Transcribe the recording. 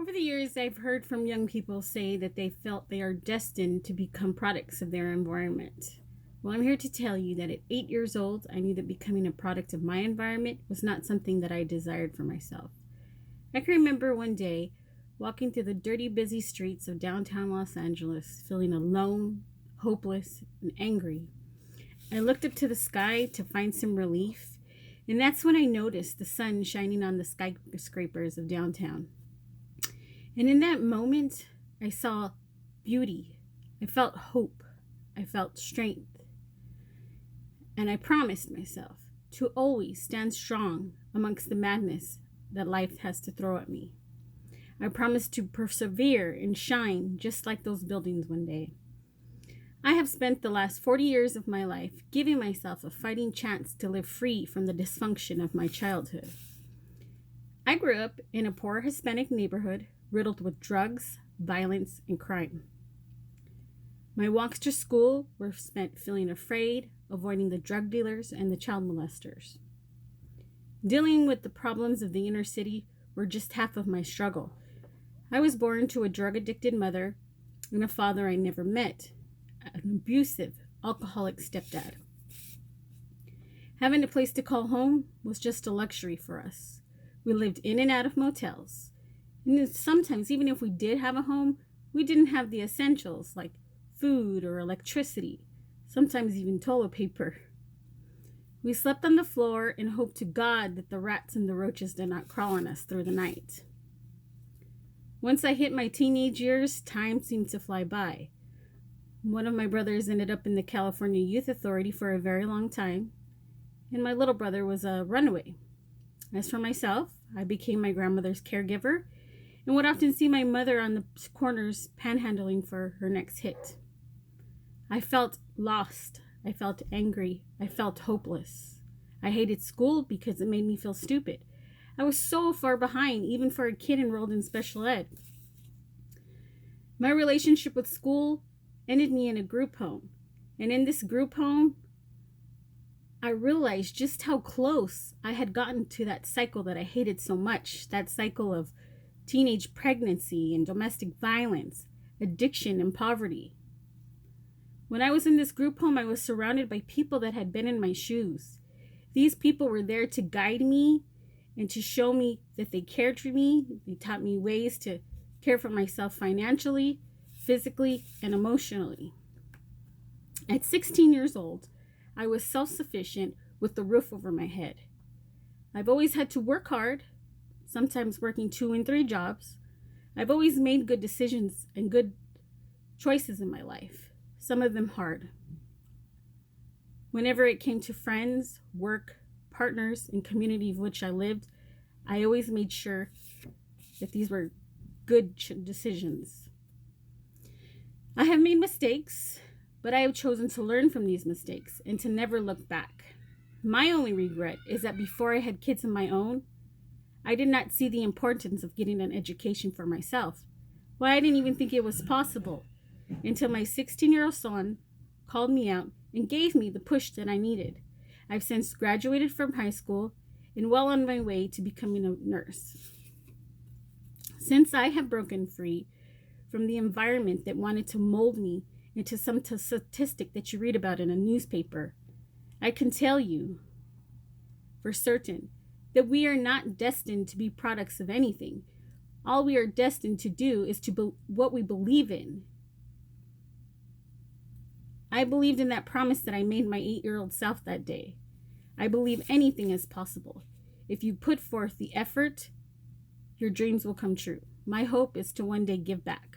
Over the years, I've heard from young people say that they felt they are destined to become products of their environment. Well, I'm here to tell you that at 8 years old, I knew that becoming a product of my environment was not something that I desired for myself. I can remember one day walking through the dirty, busy streets of downtown Los Angeles, feeling alone, hopeless, and angry. I looked up to the sky to find some relief, and that's when I noticed the sun shining on the skyscrapers of downtown. And in that moment, I saw beauty. I felt hope. I felt strength. And I promised myself to always stand strong amongst the madness that life has to throw at me. I promised to persevere and shine just like those buildings one day. I have spent the last 40 years of my life giving myself a fighting chance to live free from the dysfunction of my childhood. I grew up in a poor Hispanic neighborhood riddled with drugs, violence, and crime. My walks to school were spent feeling afraid, avoiding the drug dealers and the child molesters. Dealing with the problems of the inner city were just half of my struggle. I was born to a drug-addicted mother and a father I never met, an abusive, alcoholic stepdad. Having a place to call home was just a luxury for us. We lived in and out of motels. And sometimes, even if we did have a home, we didn't have the essentials like food or electricity, sometimes even toilet paper. We slept on the floor and hoped to God that the rats and the roaches did not crawl on us through the night. Once I hit my teenage years, time seemed to fly by. One of my brothers ended up in the California Youth Authority for a very long time, and my little brother was a runaway. As for myself, I became my grandmother's caregiver and would often see my mother on the corners panhandling for her next hit. I felt lost. I felt angry. I felt hopeless. I hated school because it made me feel stupid. I was so far behind, even for a kid enrolled in special ed. My relationship with school ended me in a group home. And in this group home, I realized just how close I had gotten to that cycle that I hated so much, that cycle of teenage pregnancy and domestic violence, addiction and poverty. When I was in this group home, I was surrounded by people that had been in my shoes. These people were there to guide me and to show me that they cared for me. They taught me ways to care for myself financially, physically, and emotionally. At 16 years old, I was self-sufficient with the roof over my head. I've always had to work hard, sometimes working 2 and 3 jobs. I've always made good decisions and good choices in my life, some of them hard. Whenever it came to friends, work, partners, and community of which I lived, I always made sure that these were good decisions. I have made mistakes, but I have chosen to learn from these mistakes and to never look back. My only regret is that before I had kids of my own, I did not see the importance of getting an education for myself. Why, I didn't even think it was possible until my 16-year-old son called me out and gave me the push that I needed. I've since graduated from high school and well on my way to becoming a nurse. Since I have broken free from the environment that wanted to mold me into some statistic that you read about in a newspaper, I can tell you for certain that we are not destined to be products of anything. All we are destined to do is what we believe in. I believed in that promise that I made my 8-year-old self that day. I believe anything is possible. If you put forth the effort, your dreams will come true. My hope is to one day give back.